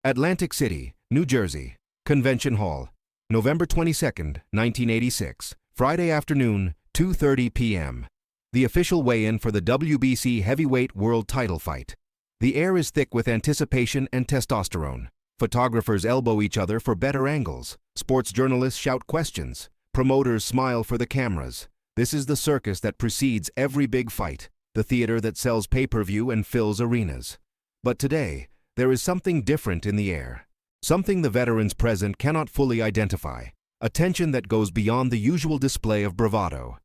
Atlantic City, New Jersey, Convention Hall, November 22, 1986, Friday afternoon, 2:30 p.m. The official weigh-in for the WBC heavyweight world title fight. The air is thick with anticipation and testosterone. Photographers elbow each other for better angles. Sports journalists shout questions. Promoters smile for the cameras. This is the circus that precedes every big fight, the theater that sells pay-per-view and fills arenas. But today, there is something different in the air. Something the veterans present cannot fully identify. A tension that goes beyond the usual display of bravado.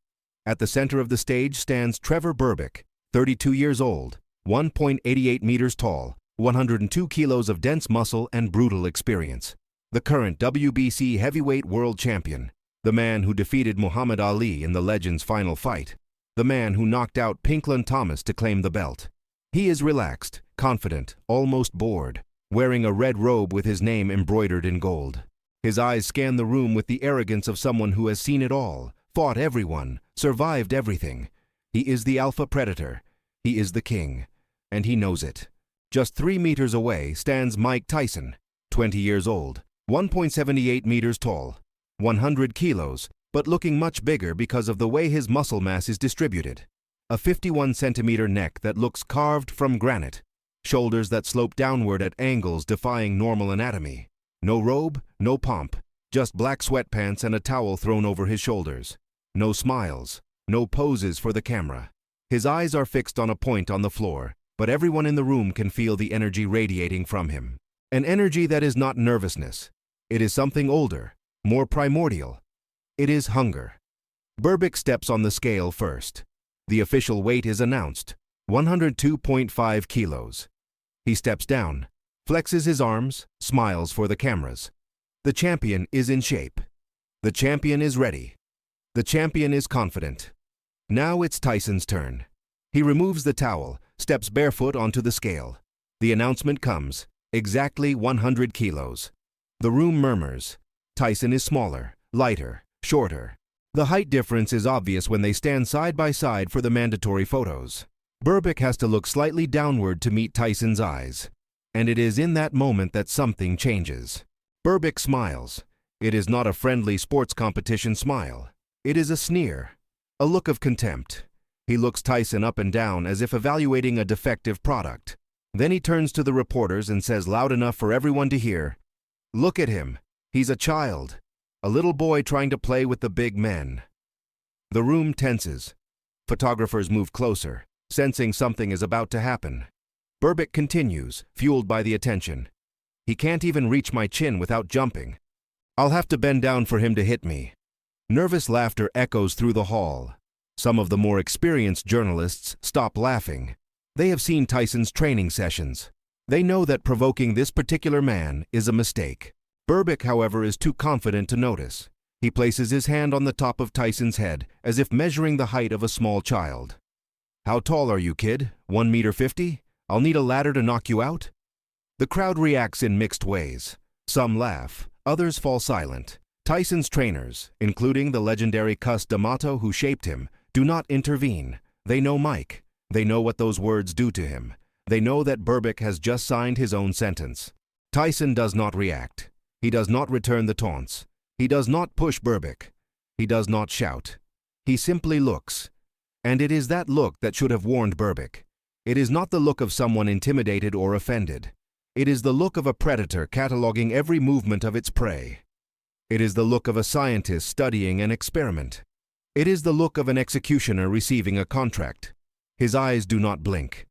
At the center of the stage stands Trevor Berbick, 32 years old, 1.88 meters tall, 102 kilos of dense muscle and brutal experience. The current WBC heavyweight world champion. The man who defeated Muhammad Ali in the Legends final fight. The man who knocked out Pinklon Thomas to claim the belt. He is relaxed, confident, almost bored, wearing a red robe with his name embroidered in gold. His eyes scan the room with the arrogance of someone who has seen it all, fought everyone, survived everything. He is the alpha predator. He is the king. And he knows it. Just 3 meters away stands Mike Tyson, 20 years old, 1.78 meters tall, 100 kilos, but looking much bigger because of the way his muscle mass is distributed. A 51-centimeter neck that looks carved from granite. Shoulders that slope downward at angles defying normal anatomy. No robe, no pomp, just black sweatpants and a towel thrown over his shoulders. No smiles, no poses for the camera. His eyes are fixed on a point on the floor, but everyone in the room can feel the energy radiating from him. An energy that is not nervousness. It is something older, more primordial. It is hunger. Berbick steps on the scale first. The official weight is announced, 102.5 kilos. He steps down, flexes his arms, smiles for the cameras. The champion is in shape. The champion is ready. The champion is confident. Now it's Tyson's turn. He removes the towel, steps barefoot onto the scale. The announcement comes, exactly 100 kilos. The room murmurs. Tyson is smaller, lighter, shorter. The height difference is obvious when they stand side by side for the mandatory photos. Berbick has to look slightly downward to meet Tyson's eyes. And it is in that moment that something changes. Berbick smiles. It is not a friendly sports competition smile. It is a sneer, a look of contempt. He looks Tyson up and down as if evaluating a defective product. Then he turns to the reporters and says loud enough for everyone to hear, "Look at him. He's a child. A little boy trying to play with the big men." The room tenses. Photographers move closer, sensing something is about to happen. Berbick continues, fueled by the attention. "He can't even reach my chin without jumping. I'll have to bend down for him to hit me." Nervous laughter echoes through the hall. Some of the more experienced journalists stop laughing. They have seen Tyson's training sessions. They know that provoking this particular man is a mistake. Berbick, however, is too confident to notice. He places his hand on the top of Tyson's head, as if measuring the height of a small child. "How tall are you, kid? 1.50 meters? I'll need a ladder to knock you out?" The crowd reacts in mixed ways. Some laugh, others fall silent. Tyson's trainers, including the legendary Cus D'Amato who shaped him, do not intervene. They know Mike. They know what those words do to him. They know that Berbick has just signed his own sentence. Tyson does not react. He does not return the taunts. He does not push Berbick. He does not shout. He simply looks. And it is that look that should have warned Berbick. It is not the look of someone intimidated or offended. It is the look of a predator cataloging every movement of its prey. It is the look of a scientist studying an experiment. It is the look of an executioner receiving a contract. His eyes do not blink.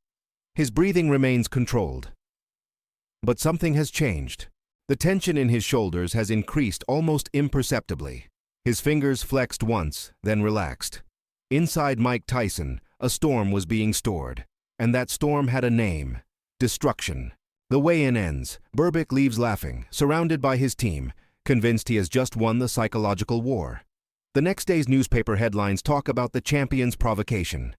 His breathing remains controlled. But something has changed. The tension in his shoulders has increased almost imperceptibly. His fingers flexed once, then relaxed. Inside Mike Tyson, a storm was being stored. And that storm had a name: destruction. The weigh-in ends. Berbick leaves laughing, surrounded by his team, convinced he has just won the psychological war. The next day's newspaper headlines talk about the champion's provocation.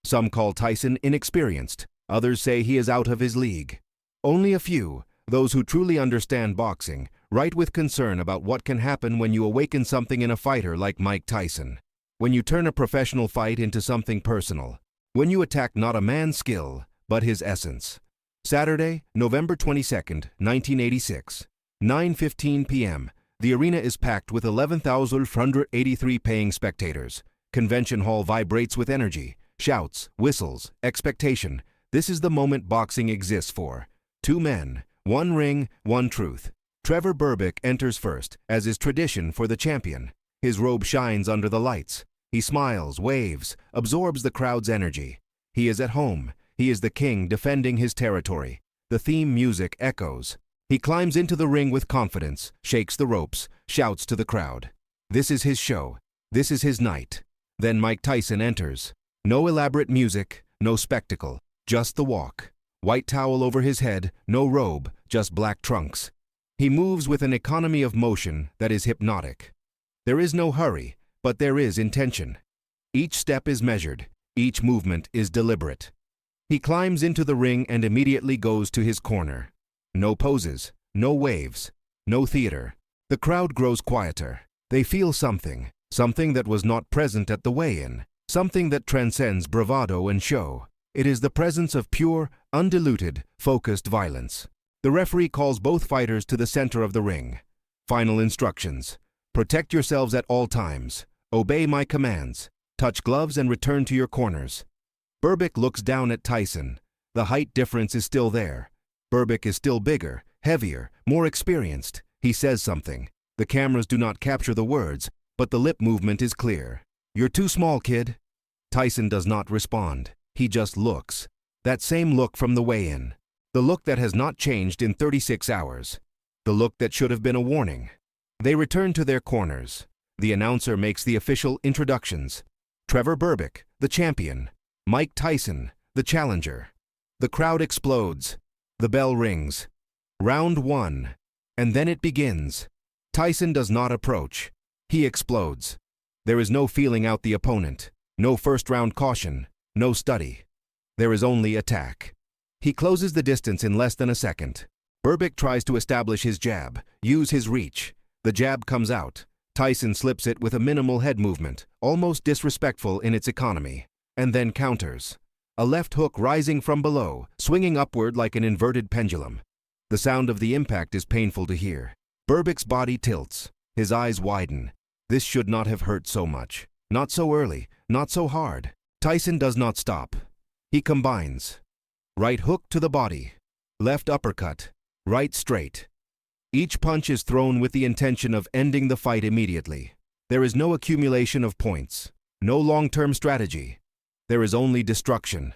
Some call Tyson inexperienced. Others say he is out of his league. Only a few, those who truly understand boxing, write with concern about what can happen when you awaken something in a fighter like Mike Tyson. When you turn a professional fight into something personal. When you attack not a man's skill, but his essence. Saturday, November 22nd, 1986, 9:15 p.m. The arena is packed with 11,483 paying spectators. Convention hall vibrates with energy, shouts, whistles, expectation. This is the moment boxing exists for. Two men, one ring, one truth. Trevor Berbick enters first, as is tradition for the champion. His robe shines under the lights. He smiles, waves, absorbs the crowd's energy. He is at home. He is the king defending his territory. The theme music echoes. He climbs into the ring with confidence, shakes the ropes, shouts to the crowd. This is his show. This is his night. Then Mike Tyson enters. No elaborate music, no spectacle, just the walk. White towel over his head, no robe, just black trunks. He moves with an economy of motion that is hypnotic. There is no hurry, but there is intention. Each step is measured. Each movement is deliberate. He climbs into the ring and immediately goes to his corner. No poses, no waves, no theater. The crowd grows quieter. They feel something, something that was not present at the weigh-in, something that transcends bravado and show. It is the presence of pure, undiluted, focused violence. The referee calls both fighters to the center of the ring. Final instructions. Protect yourselves at all times. Obey my commands. Touch gloves and return to your corners. Berbick looks down at Tyson. The height difference is still there. Berbick is still bigger, heavier, more experienced. He says something. The cameras do not capture the words, but the lip movement is clear. "You're too small, kid." Tyson does not respond. He just looks. That same look from the weigh-in. The look that has not changed in 36 hours. The look that should have been a warning. They return to their corners. The announcer makes the official introductions. Trevor Berbick, the champion. Mike Tyson, the challenger. The crowd explodes. The bell rings. Round 1. And then it begins. Tyson does not approach. He explodes. There is no feeling out the opponent. No first-round caution. No study. There is only attack. He closes the distance in less than a second. Berbick tries to establish his jab, use his reach. The jab comes out. Tyson slips it with a minimal head movement, almost disrespectful in its economy, and then counters. A left hook rising from below, swinging upward like an inverted pendulum. The sound of the impact is painful to hear. Berbick's body tilts. His eyes widen. This should not have hurt so much. Not so early, not so hard. Tyson does not stop. He combines. Right hook to the body. Left uppercut. Right straight. Each punch is thrown with the intention of ending the fight immediately. There is no accumulation of points. No long-term strategy. There is only destruction.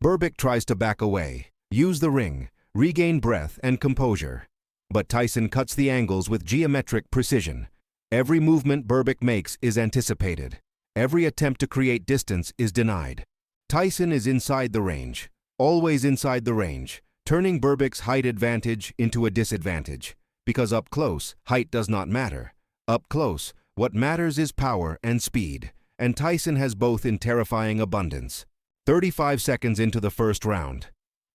Berbick tries to back away, use the ring, regain breath and composure. But Tyson cuts the angles with geometric precision. Every movement Berbick makes is anticipated. Every attempt to create distance is denied. Tyson is inside the range, always inside the range, turning Berbick's height advantage into a disadvantage. Because up close, height does not matter. Up close, what matters is power and speed. And Tyson has both in terrifying abundance. 35 seconds into the first round.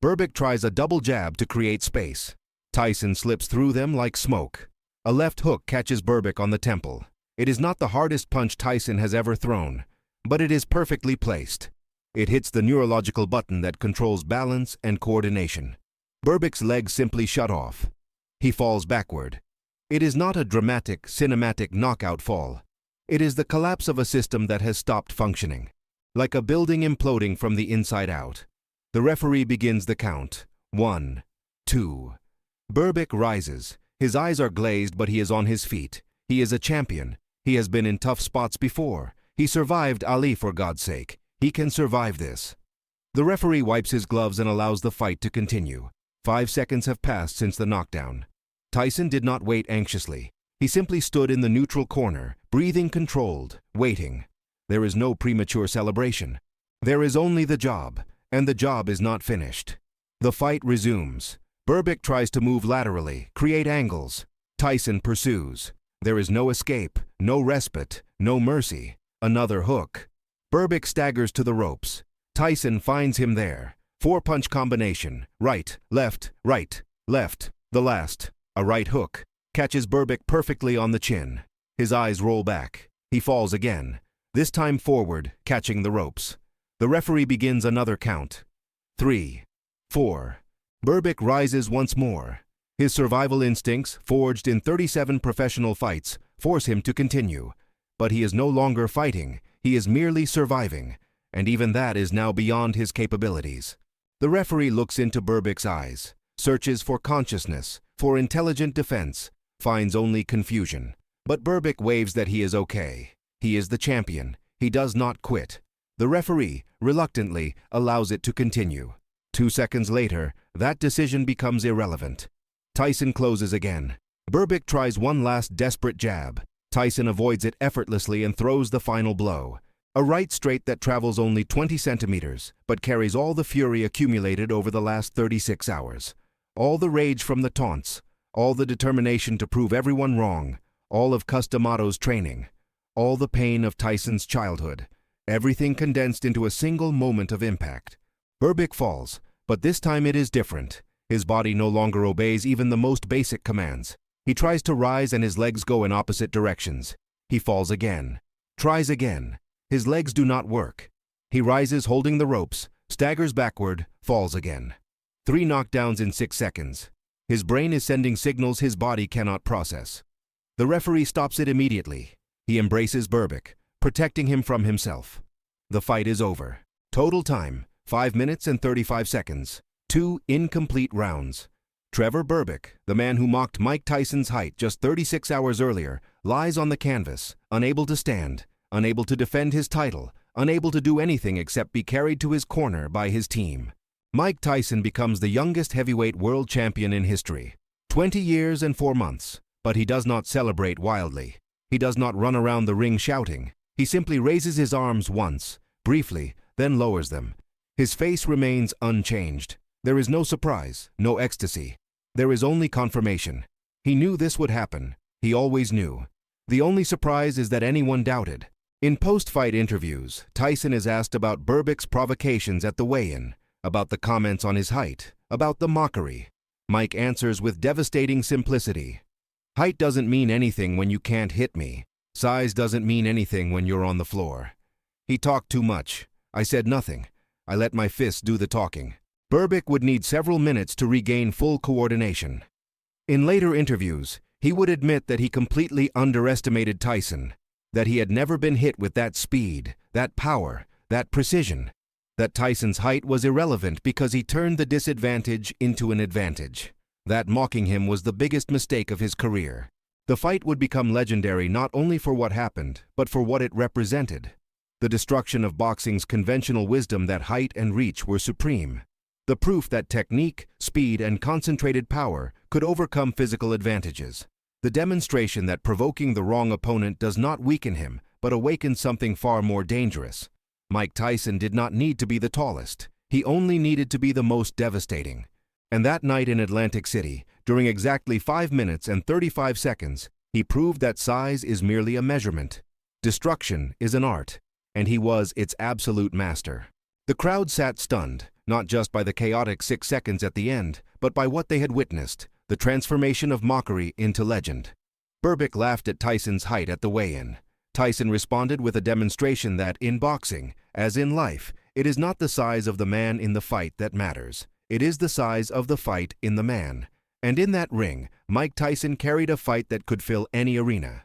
Berbick tries a double jab to create space. Tyson slips through them like smoke. A left hook catches Berbick on the temple. It is not the hardest punch Tyson has ever thrown, but it is perfectly placed. It hits the neurological button that controls balance and coordination. Berbick's legs simply shut off. He falls backward. It is not a dramatic, cinematic knockout fall. It is the collapse of a system that has stopped functioning. Like a building imploding from the inside out. The referee begins the count. 1, 2. Berbick rises. His eyes are glazed, but he is on his feet. He is a champion. He has been in tough spots before. He survived Ali, for God's sake. He can survive this. The referee wipes his gloves and allows the fight to continue. 5 seconds have passed since the knockdown. Tyson did not wait anxiously. He simply stood in the neutral corner, breathing controlled, waiting. There is no premature celebration. There is only the job, and the job is not finished. The fight resumes. Berbick tries to move laterally, create angles. Tyson pursues. There is no escape, no respite, no mercy. Another hook. Berbick staggers to the ropes. Tyson finds him there. 4-punch combination. Right, left, left. The last. A right hook. Catches Berbick perfectly on the chin. His eyes roll back. He falls again. This time forward, catching the ropes. The referee begins another count. 3, 4. Berbick rises once more. His survival instincts, forged in 37 professional fights, force him to continue. But he is no longer fighting, he is merely surviving, and even that is now beyond his capabilities. The referee looks into Berbick's eyes, searches for consciousness, for intelligent defense, finds only confusion. But Berbick waves that he is okay. He is the champion. He does not quit. The referee, reluctantly, allows it to continue. 2 seconds later, that decision becomes irrelevant. Tyson closes again. Berbick tries one last desperate jab. Tyson avoids it effortlessly and throws the final blow. A right straight that travels only 20 centimeters, but carries all the fury accumulated over the last 36 hours. All the rage from the taunts, all the determination to prove everyone wrong, all of Cus D'Amato's training, all the pain of Tyson's childhood, everything condensed into a single moment of impact. Berbick falls, but this time it is different. His body no longer obeys even the most basic commands. He tries to rise and his legs go in opposite directions. He falls again, tries again. His legs do not work. He rises holding the ropes, staggers backward, falls again. 3 knockdowns in 6 seconds. His brain is sending signals his body cannot process. The referee stops it immediately. He embraces Berbick, protecting him from himself. The fight is over. Total time, 5 minutes and 35 seconds. 2 incomplete rounds. Trevor Berbick, the man who mocked Mike Tyson's height just 36 hours earlier, lies on the canvas, unable to stand, unable to defend his title, unable to do anything except be carried to his corner by his team. Mike Tyson becomes the youngest heavyweight world champion in history. 20 years and 4 months. But he does not celebrate wildly. He does not run around the ring shouting. He simply raises his arms once, briefly, then lowers them. His face remains unchanged. There is no surprise, no ecstasy. There is only confirmation. He knew this would happen. He always knew. The only surprise is that anyone doubted. In post-fight interviews, Tyson is asked about Berbick's provocations at the weigh-in, about the comments on his height, about the mockery. Mike answers with devastating simplicity. Height doesn't mean anything when you can't hit me. Size doesn't mean anything when you're on the floor. He talked too much. I said nothing. I let my fists do the talking. Berbick would need several minutes to regain full coordination. In later interviews, he would admit that he completely underestimated Tyson, that he had never been hit with that speed, that power, that precision, that Tyson's height was irrelevant because he turned the disadvantage into an advantage. That mocking him was the biggest mistake of his career. The fight would become legendary not only for what happened, but for what it represented. The destruction of boxing's conventional wisdom that height and reach were supreme. The proof that technique, speed, and concentrated power could overcome physical advantages. The demonstration that provoking the wrong opponent does not weaken him, but awakens something far more dangerous. Mike Tyson did not need to be the tallest. He only needed to be the most devastating. And that night in Atlantic City, during exactly 5 minutes and 35 seconds, he proved that size is merely a measurement. Destruction is an art, and he was its absolute master. The crowd sat stunned, not just by the chaotic 6 seconds at the end, but by what they had witnessed, the transformation of mockery into legend. Berbick laughed at Tyson's height at the weigh-in. Tyson responded with a demonstration that, in boxing, as in life, it is not the size of the man in the fight that matters. It is the size of the fight in the man. And in that ring, Mike Tyson carried a fight that could fill any arena.